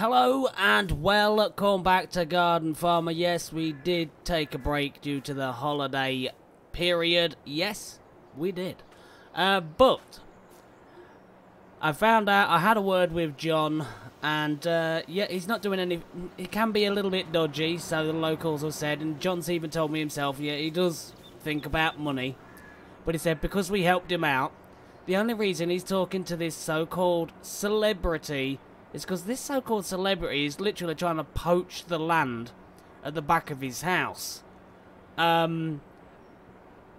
Hello and welcome back to Garden Farmer. Yes, we did take a break due to the holiday period. Yes, we did. But I found out, I had a word with John, and yeah, he's not doing any, he can be a little bit dodgy, so the locals have said, and John's even told me himself, yeah, he does think about money. But he said because we helped him out, the only reason he's talking to this so-called celebrity is because this so-called celebrity is literally trying to poach the land at the back of his house. And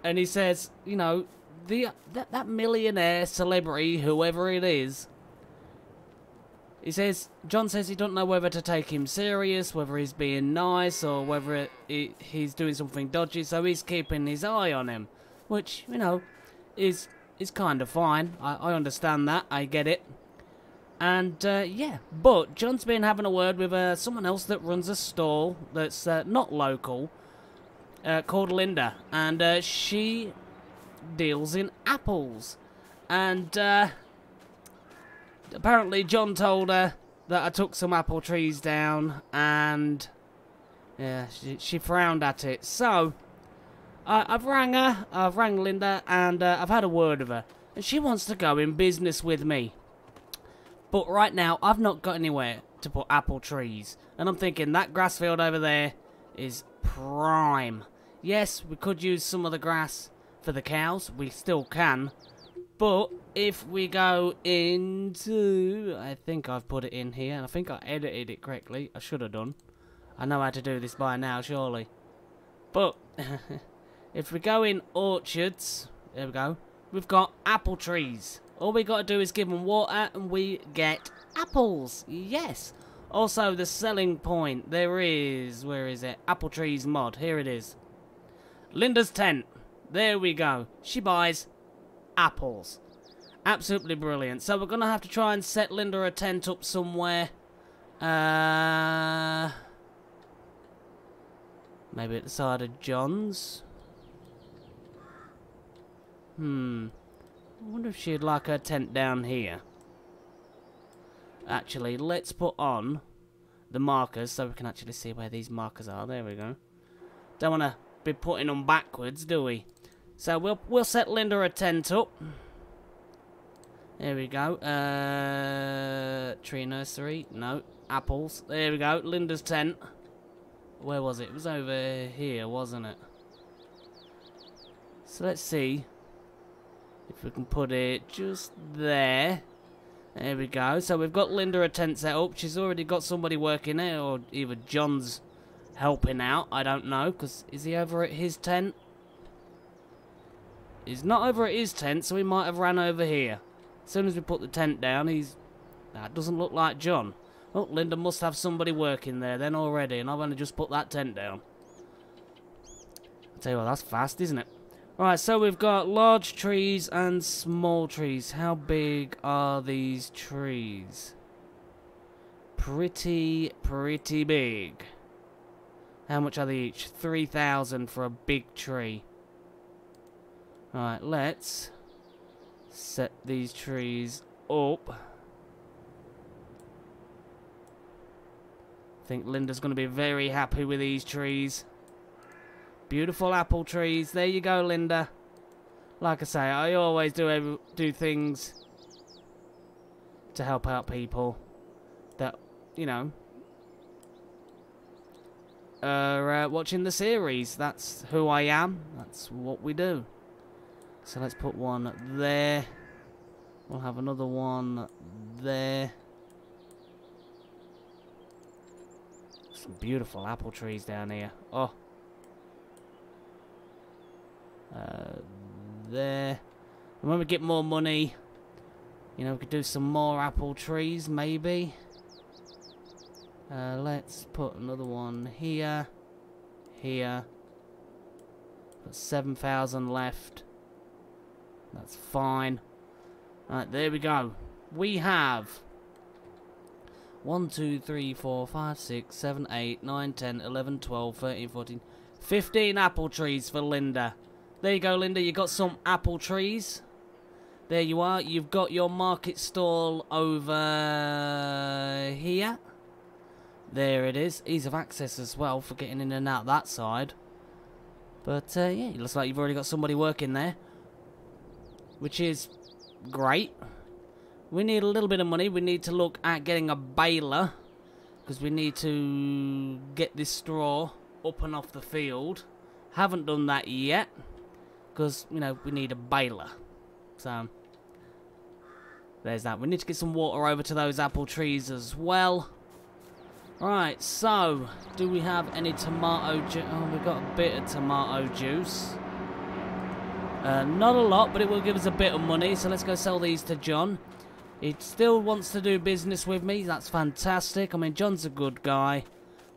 he says, you know, that millionaire celebrity, whoever it is, he says, John says he don't know whether to take him serious, whether he's being nice, or whether he's doing something dodgy, so he's keeping his eye on him. Which, you know, is kind of fine. I understand that. I get it. And, yeah. But John's been having a word with someone else that runs a stall that's not local, called Linda. And she deals in apples. And, apparently John told her that I took some apple trees down. And, yeah, she frowned at it. So I've rang her, I've rang Linda, and I've had a word with her. And she wants to go in business with me. But right now, I've not got anywhere to put apple trees. And I'm thinking that grass field over there is prime. Yes, we could use some of the grass for the cows. We still can. But if we go into, I think I've put it in here. And I think I edited it correctly. I should have done. I know how to do this by now, surely. But if we go in orchards, there we go, we've got apple trees. All we got to do is give them water and we get apples. Yes. Also, the selling point, there is, where is it? Apple trees mod, here it is. Linda's tent. There we go. She buys apples. Absolutely brilliant. So we're going to have to try and set Linda a tent up somewhere. Maybe at the side of John's. I wonder if she'd like her tent down here. Actually, let's put on the markers so we can actually see where these markers are. There we go. Don't want to be putting them backwards, do we? So we'll set Linda a tent up. There we go. Tree nursery. No. Apples. There we go. Linda's tent. Where was it? It was over here, wasn't it? So let's see if we can put it just there. There we go. So we've got Linda a tent set up. She's already got somebody working there, or either John's helping out. I don't know, because is he over at his tent? He's not over at his tent, so he might have ran over here. As soon as we put the tent down, that doesn't look like John. Oh, Linda must have somebody working there then already, and I've only just put that tent down. I'll tell you what, that's fast, isn't it? Right, so we've got large trees and small trees. How big are these trees? Pretty big. How much are they each? 3,000 for a big tree. Alright, let's set these trees up. I think Linda's going to be very happy with these trees. Beautiful apple trees. There you go, Linda. Like I say, I always do things to help out people that, you know, are watching the series. That's who I am. That's what we do. So let's put one there. We'll have another one there. Some beautiful apple trees down here. Oh. There. And when we get more money, you know, we could do some more apple trees, maybe. Let's put another one here. Here. Got 7,000 left. That's fine. Alright, there we go. We have 1, 2, 3, 4, 5, 6, 7, 8, 9, 10, 11, 12, 13, 14, 15 apple trees for Linda. There you go, Linda. You got some apple trees. There you are. You've got your market stall over here. There it is. Ease of access as well for getting in and out that side. But, yeah, it looks like you've already got somebody working there. Which is great. We need a little bit of money. We need to look at getting a baler. Because we need to get this straw up and off the field. Haven't done that yet. Because, you know, we need a baler. So, there's that. We need to get some water over to those apple trees as well. Right, so, do we have any tomato juice? Oh, we've got a bit of tomato juice. Not a lot, but it will give us a bit of money. So let's go sell these to John. He still wants to do business with me. That's fantastic. I mean, John's a good guy.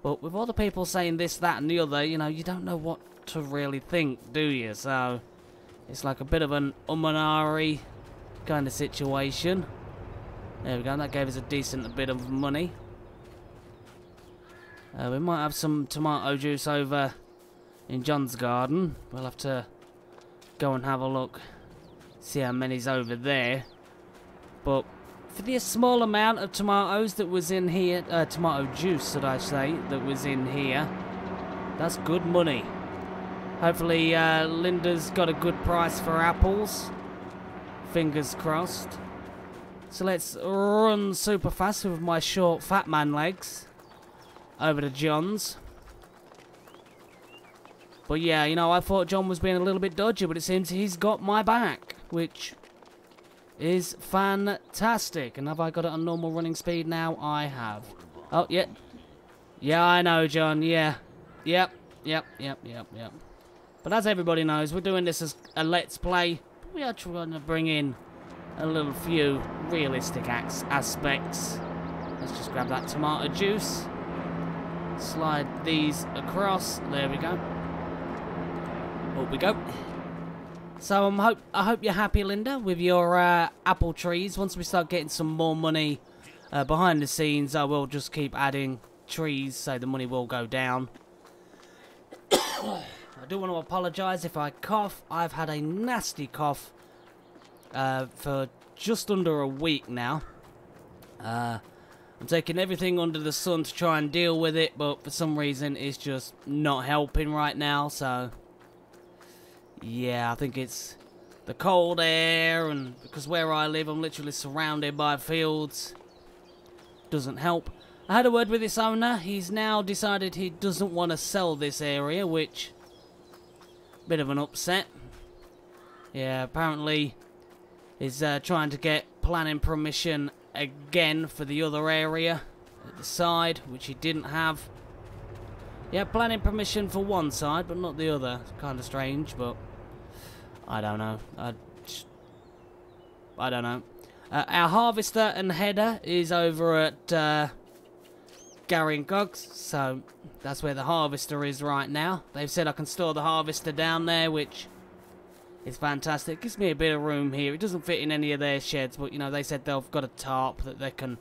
But with all the people saying this, that, and the other, you know, you don't know what to really think, do you? So, it's like a bit of an umanari kind of situation. There we go. That gave us a decent bit of money. We might have some tomato juice over in John's garden. We'll have to go and have a look. See how many's over there. But for the small amount of tomatoes that was in here, tomato juice, should I say, that was in here, that's good money. Hopefully Linda's got a good price for apples. Fingers crossed. So let's run super fast with my short fat man legs over to John's. But yeah, you know, I thought John was being a little bit dodgy, but it seems he's got my back, which is fantastic. And have I got it on normal running speed now? I have. Oh, yeah. Yeah, I know, John. Yeah. Yep. But as everybody knows, we're doing this as a Let's Play. We are trying to bring in a little few realistic aspects. Let's just grab that tomato juice. Slide these across. There we go. Up we go. So I hope you're happy, Linda, with your apple trees. Once we start getting some more money behind the scenes, I will just keep adding trees, so the money will go down. I do want to apologise if I cough. I've had a nasty cough for just under a week now. I'm taking everything under the sun to try and deal with it, but for some reason it's just not helping right now, so yeah, I think it's the cold air, and because where I live I'm literally surrounded by fields. Doesn't help. I had a word with this owner. He's now decided he doesn't want to sell this area, which bit of an upset. Yeah, apparently he's trying to get planning permission again for the other area at the side, which he didn't have. Yeah, planning permission for one side, but not the other. It's kind of strange, but I don't know. I don't know. Our harvester and header is over at Gary and Cogs, so that's where the harvester is right now. They've said I can store the harvester down there, which is fantastic. Gives me a bit of room here. It doesn't fit in any of their sheds, but you know, they said they've got a tarp that they can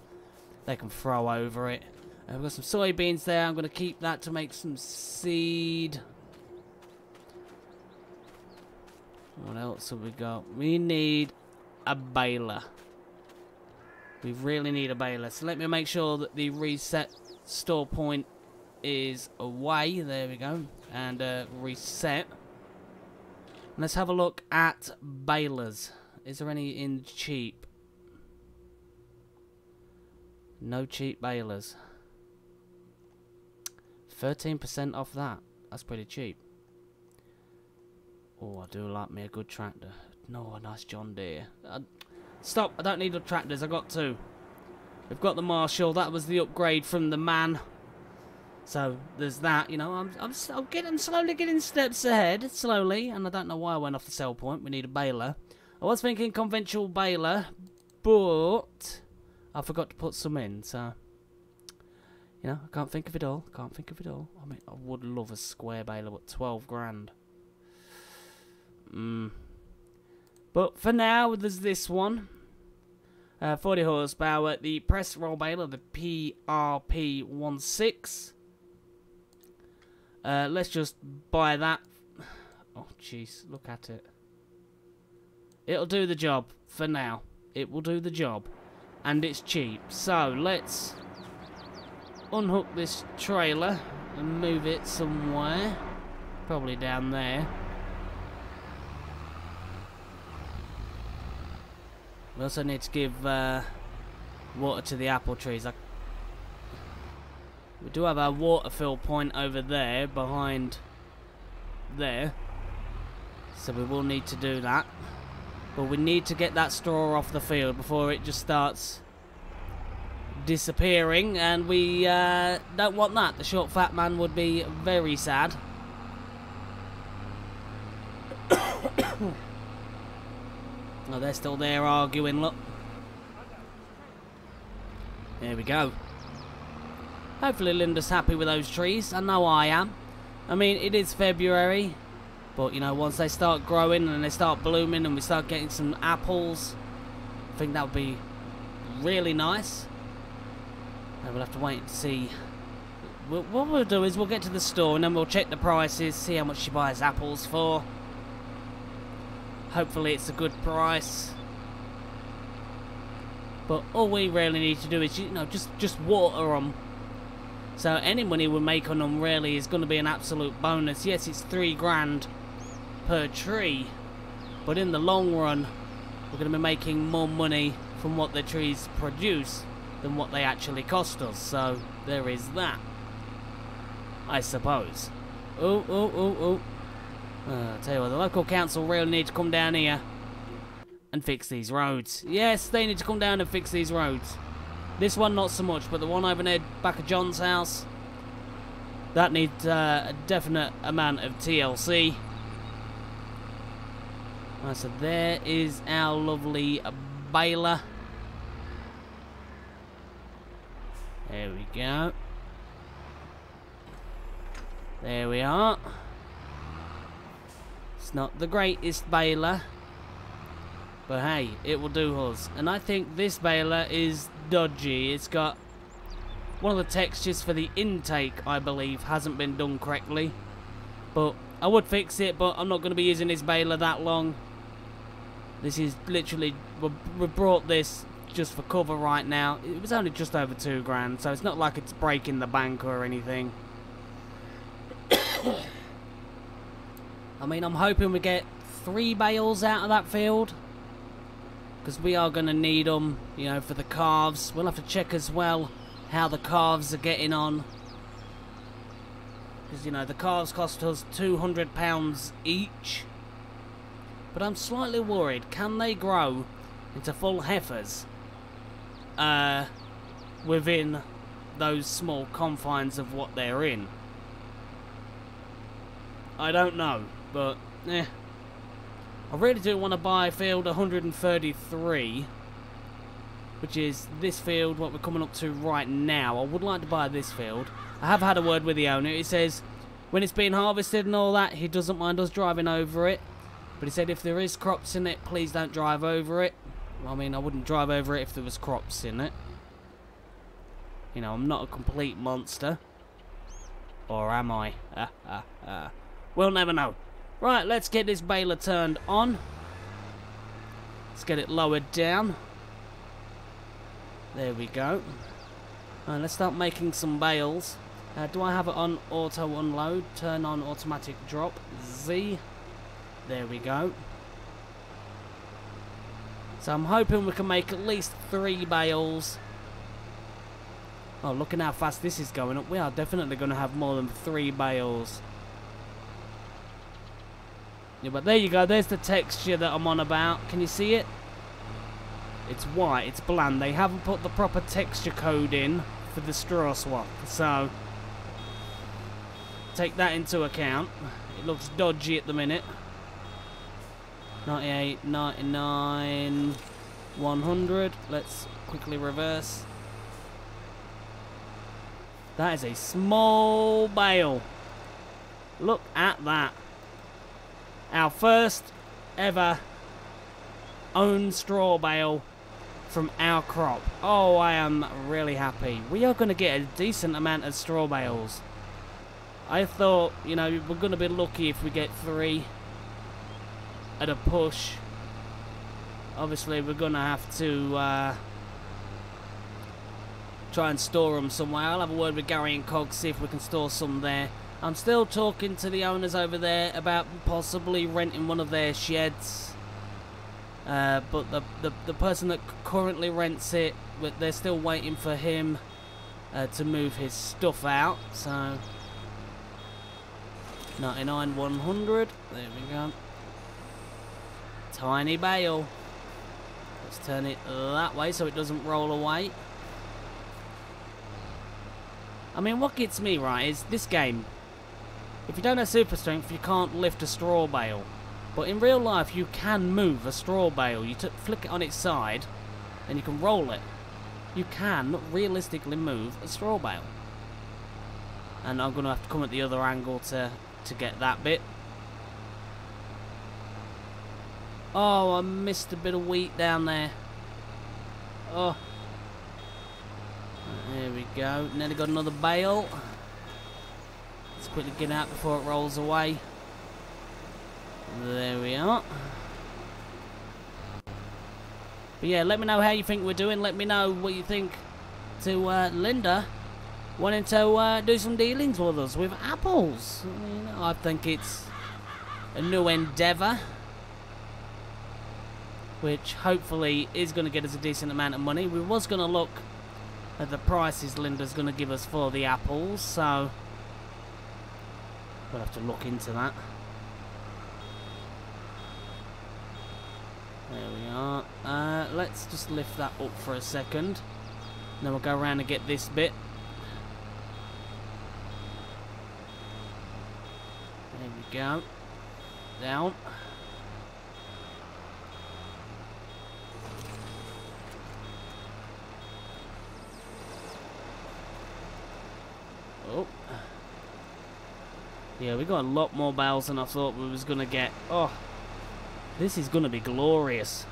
throw over it. We've got some soybeans there. I'm going to keep that to make some seed. What else have we got? We need a baler. We really need a baler. So let me make sure that the reset store point is away. There we go. And reset. Let's have a look at balers. Is there any in cheap? No cheap balers. 13% off that. That's pretty cheap. Oh, I do like me a good tractor. No, a nice John Deere. Stop, I don't need the tractors, I got two. We've got the Marshall, that was the upgrade from the Man. So, there's that, you know, I'm slowly getting steps ahead, slowly, and I don't know why I went off the sell point. We need a baler. I was thinking conventional baler, but I forgot to put some in, so, you know, I can't think of it all, I mean, I would love a square baler, but 12 grand. But for now, there's this one. 40 horsepower, the press roll baler, the PRP16. Let's just buy that. Oh, jeez, look at it. It'll do the job for now. It will do the job. And it's cheap. So, let's unhook this trailer and move it somewhere. Probably down there. We also need to give water to the apple trees. We do have our water fill point over there, behind there. So we will need to do that. But we need to get that straw off the field before it just starts disappearing. And we don't want that. The short fat man would be very sad. Oh, they're still there arguing, look. There we go. Hopefully Linda's happy with those trees. I know I am. I mean, it is February. But, you know, once they start growing and they start blooming and we start getting some apples, I think that would be really nice. And we'll have to wait to see. What we'll do is we'll get to the store and then we'll check the prices, see how much she buys apples for. Hopefully it's a good price. But all we really need to do is, you know, just water them. So any money we make on them really is going to be an absolute bonus. Yes, it's $3 grand per tree, but in the long run, we're going to be making more money from what the trees produce than what they actually cost us. So there is that, I suppose. I tell you what, the local council really need to come down here and fix these roads. Yes, they need to come down and fix these roads. This one not so much, but the one over there back of John's house, that needs a definite amount of TLC. Right, so there is our lovely baler. There we go. There we are. It's not the greatest baler, but hey, it will do us. And I think this baler is dodgy. It's got one of the textures for the intake, I believe, hasn't been done correctly. But I would fix it, but I'm not going to be using this baler that long. This is literally, we brought this just for cover right now. It was only just over $2 grand, so it's not like it's breaking the bank or anything. I mean, I'm hoping we get 3 bales out of that field, because we are going to need them, you know, for the calves. We'll have to check as well how the calves are getting on, because, you know, the calves cost us £200 each. But I'm slightly worried, can they grow into full heifers within those small confines of what they're in? I don't know, but I really do want to buy field 133, which is this field, what we're coming up to right now. I would like to buy this field. I have had a word with the owner. He says when it's being harvested and all that, he doesn't mind us driving over it. But he said if there is crops in it, please don't drive over it. I mean, I wouldn't drive over it if there was crops in it. You know, I'm not a complete monster. Or am I? We'll never know. Right, let's get this baler turned on. Let's get it lowered down. There we go. Right, let's start making some bales. Do I have it on auto unload? Turn on automatic drop. Z. There we go. So I'm hoping we can make at least 3 bales. Oh, looking how fast this is going up. We are definitely going to have more than 3 bales. Yeah, but there you go. There's the texture that I'm on about. Can you see it? It's white. It's bland. They haven't put the proper texture code in for the straw swap. So, take that into account. It looks dodgy at the minute. 98, 99, 100. Let's quickly reverse. That is a small bale. Look at that. Our first ever own straw bale from our crop. Oh, I am really happy. We are going to get a decent amount of straw bales. I thought, you know, we're going to be lucky if we get 3 at a push. Obviously, we're going to have to try and store them somewhere. I'll have a word with Gary and Cog, see if we can store some there. I'm still talking to the owners over there about possibly renting one of their sheds. But the person that currently rents it, they're still waiting for him to move his stuff out. So 99 100. There we go. Tiny bale. Let's turn it that way so it doesn't roll away. I mean, what gets me right is this game. If you don't have super strength, you can't lift a straw bale. But in real life, you can move a straw bale. You flick it on its side, and you can roll it. You can realistically move a straw bale. And I'm going to have to come at the other angle to get that bit. Oh, I missed a bit of wheat down there. Oh. There we go. Nearly got another bale. Let's quickly get out before it rolls away. There we are. But yeah, let me know how you think we're doing. Let me know what you think to Linda wanting to do some dealings with us with apples. You know, I think it's a new endeavour, which hopefully is going to get us a decent amount of money. We was going to look at the prices Linda's going to give us for the apples, so we'll have to look into that. There we are. Let's just lift that up for a second. Then we'll go around and get this bit. There we go. Down. Oh. Yeah, we got a lot more bales than I thought we was going to get. Oh. This is going to be glorious.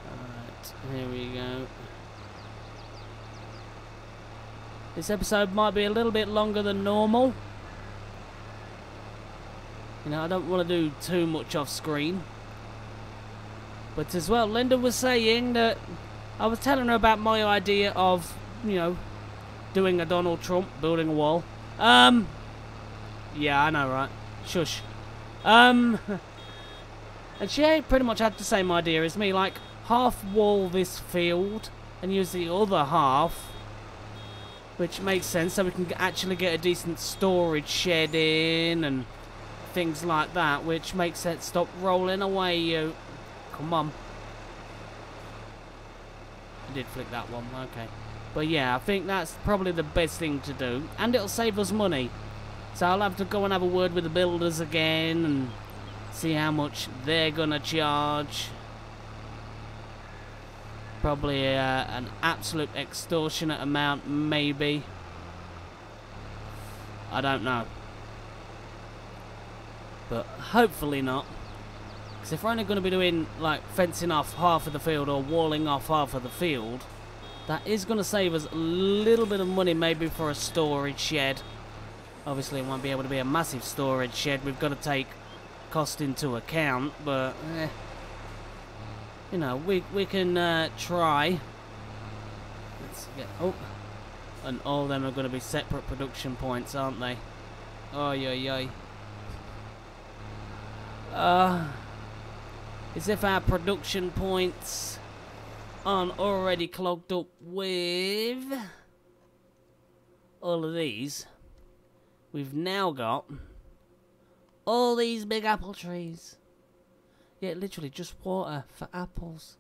Alright, here we go. This episode might be a little bit longer than normal. You know, I don't want to do too much off screen. But as well, Linda was saying that I was telling her about my idea of, you know, doing a Donald Trump, building a wall. Yeah, I know, right? Shush. And she pretty much had the same idea as me, like, half wall this field and use the other half, which makes sense, so we can actually get a decent storage shed in and things like that, which makes sense. Stop rolling away, you. Come on. I did flick that one, okay. But yeah, I think that's probably the best thing to do, and it'll save us money. So I'll have to go and have a word with the builders again and see how much they're gonna charge. Probably an absolute extortionate amount, maybe. I don't know. But hopefully not. Because if we're only going to be doing, like, fencing off half of the field or walling off half of the field, that is going to save us a little bit of money maybe for a storage shed. Obviously, it won't be able to be a massive storage shed. We've got to take cost into account, but you know, we can try. Let's get and all of them are going to be separate production points, aren't they? Oh yeah. As if our production points aren't already clogged up with all of these. We've now got all these big apple trees. Yeah, literally just water for apples.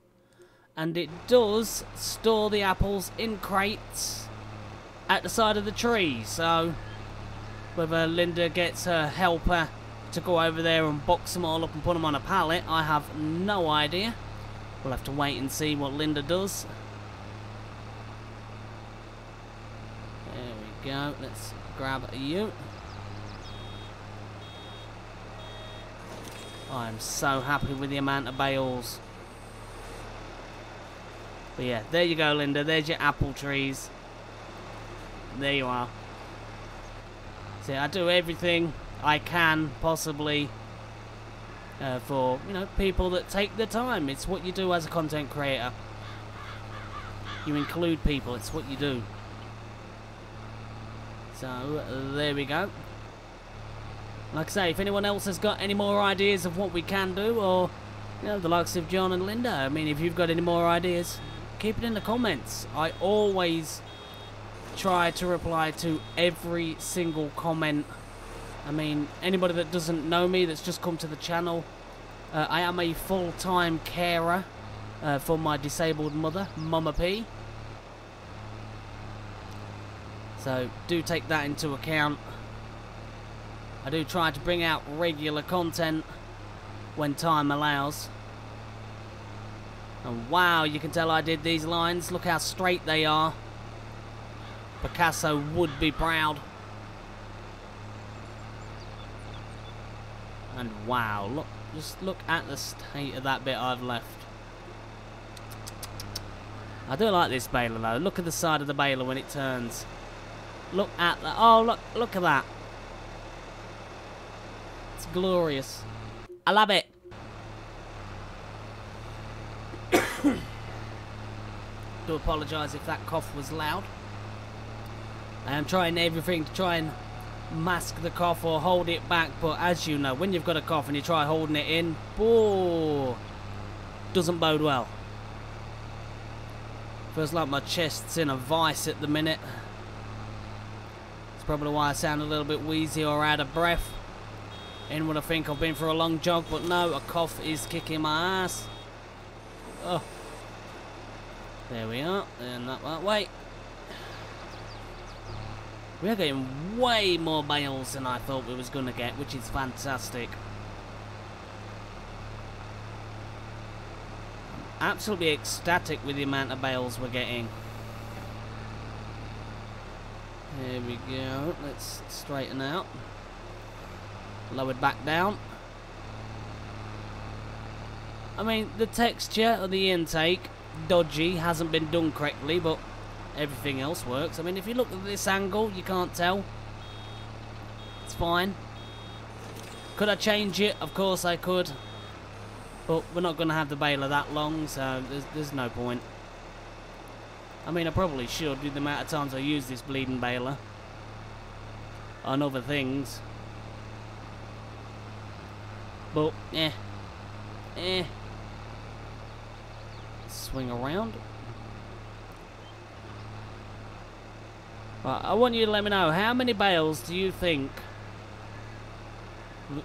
And it does store the apples in crates at the side of the tree. So whether Linda gets her helper to go over there and box them all up and put them on a pallet, I have no idea. We'll have to wait and see what Linda does. There we go. Let's grab you. I'm so happy with the amount of bales. But yeah, there you go, Linda. There's your apple trees. There you are. See, I do everything I can possibly for, you know, people that take the time. It's what you do as a content creator. You include people. It's what you do. So, there we go. Like I say, if anyone else has got any more ideas of what we can do, or, you know, the likes of John and Linda, I mean, if you've got any more ideas, keep it in the comments. I always try to reply to every single comment. I mean, anybody that doesn't know me, that's just come to the channel, I am a full-time carer for my disabled mother, Mama P. So, do take that into account. I do try to bring out regular content when time allows. And wow, you can tell I did these lines. Look how straight they are. Picasso would be proud. And wow, look, just look at the state of that bit I've left. I do like this baler though. Look at the side of the baler when it turns. Look at that. Oh, look at that. It's glorious. I love it. Do apologise if that cough was loud. I am trying everything to try and mask the cough or hold it back, but as you know, when you've got a cough and you try holding it in, oh, doesn't bode well. Feels like my chest's in a vice at the minute. It's probably why I sound a little bit wheezy or out of breath. Anyone would think I've been for a long jog, but no, a cough is kicking my ass. Oh, there we are, and that way. We are getting way more bales than I thought we was going to get, which is fantastic. I'm absolutely ecstatic with the amount of bales we're getting. There we go. Let's straighten out. Lowered back down. I mean, the texture of the intake, dodgy, hasn't been done correctly, but everything else works. I mean, if you look at this angle, you can't tell. It's fine. Could I change it? Of course I could. But we're not going to have the baler that long, so there's no point. I mean, I probably should, with the amount of times I use this bleeding baler on other things. But, swing around. Right, I want you to let me know, how many bales do you think...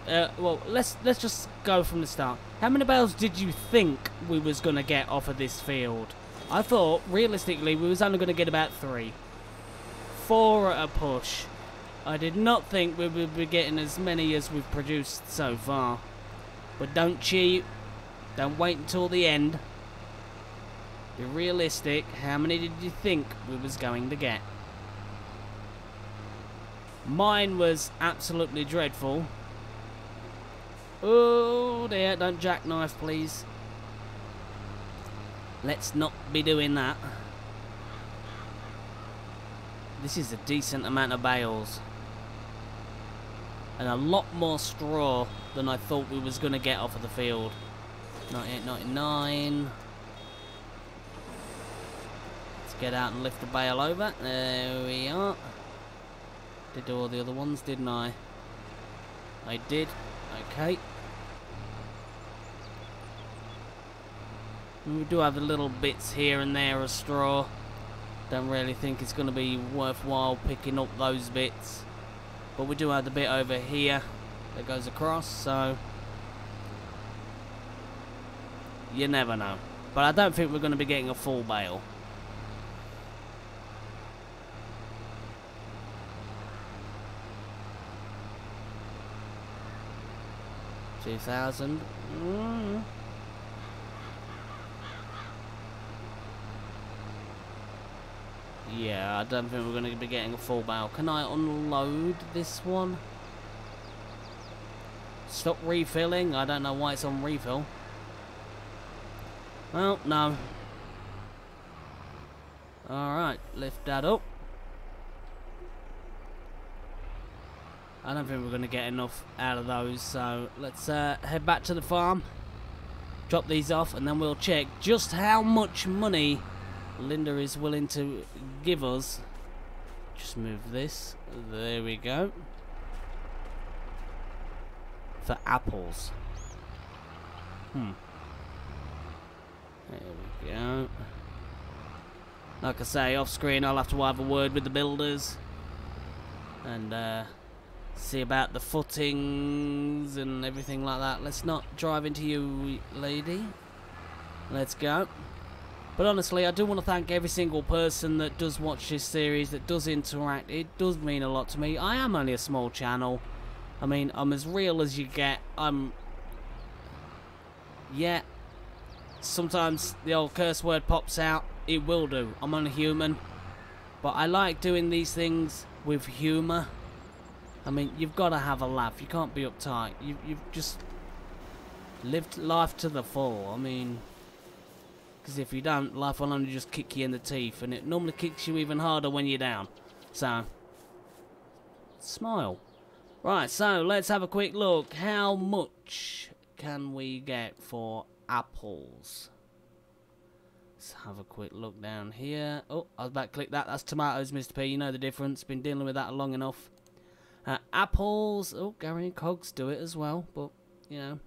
well, let's just go from the start. How many bales did you think we was going to get off of this field? I thought, realistically, we was only going to get about 3. 4 at a push. I did not think we would be getting as many as we've produced so far. But don't cheat. Don't wait until the end. Be realistic. How many did you think we was going to get? Mine was absolutely dreadful. Oh dear, don't jackknife please. Let's not be doing that. This is a decent amount of bales. And a lot more straw than I thought we was going to get off of the field. 98.99. Let's get out and lift the bale over. There we are. Did do all the other ones, didn't I? I did. Okay. We do have the little bits here and there of straw. Don't really think it's going to be worthwhile picking up those bits. But we do have the bit over here that goes across, so you never know. But I don't think we're going to be getting a full bale. $2,000. Yeah, I don't think we're going to be getting a full bale. Can I unload this one? Stop refilling? I don't know why it's on refill. Well, no. Alright, lift that up. I don't think we're going to get enough out of those, so let's head back to the farm, drop these off, and then we'll check just how much money Linda is willing to give us. Just move this. There we go. For apples. There we go. Like I say, off screen I'll have to have a word with the builders and see about the footings and everything like that. Let's not drive into you, lady. Let's go. But honestly, I do want to thank every single person that does watch this series, that does interact. It does mean a lot to me. I am only a small channel. I mean, I'm as real as you get. Yeah, sometimes the old curse word pops out. It will do. I'm only human. But I like doing these things with humour. I mean, you've got to have a laugh. You can't be uptight. You've just lived life to the full. I mean, because if you don't, life will only just kick you in the teeth. And it normally kicks you even harder when you're down. So, smile. Right, so let's have a quick look. How much can we get for apples? Let's have a quick look down here. Oh, I was about to click that. That's tomatoes, Mr. P. You know the difference. Been dealing with that long enough. Apples. Oh, Gary and Cogs do it as well. But, you know,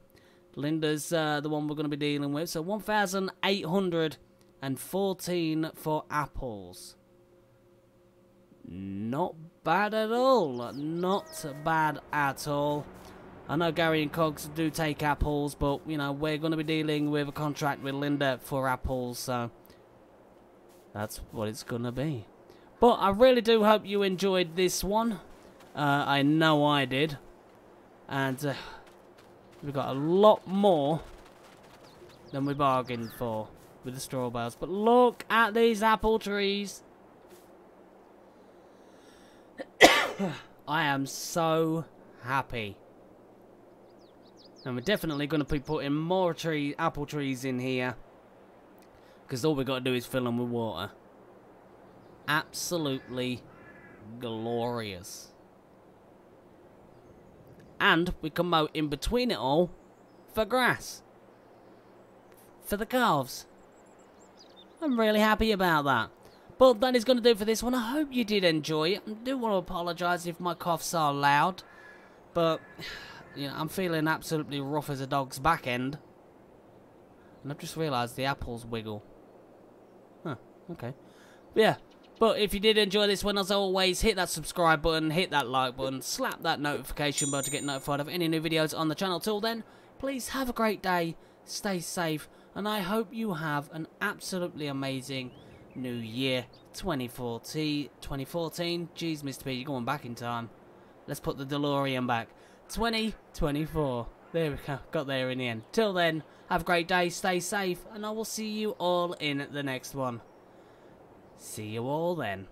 Linda's the one we're going to be dealing with. So 1,814 for apples. Not bad at all. Not bad at all. I know Gary and Cogs do take apples, but, you know, we're going to be dealing with a contract with Linda for apples, so that's what it's going to be. But I really do hope you enjoyed this one. I know I did. And we've got a lot more than we bargained for with the straw bales. But look at these apple trees. I am so happy. And we're definitely going to be putting more apple trees in here. Because all we've got to do is fill them with water. Absolutely glorious. And we can mow in between it all for grass. For the calves. I'm really happy about that. But that is going to do it for this one. I hope you did enjoy it. I do want to apologise if my coughs are loud. But, you know, I'm feeling absolutely rough as a dog's back end. And I've just realised the apples wiggle. Huh, okay. But yeah, but if you did enjoy this one, as always, hit that subscribe button, hit that like button, slap that notification bell to get notified of any new videos on the channel. Till then, please have a great day, stay safe, and I hope you have an absolutely amazing New Year 2014. Jeez, Mr. P, you're going back in time. Let's put the DeLorean back. 2024. There we go. Got there in the end. Till then, have a great day, stay safe, and I will see you all in the next one. See you all then.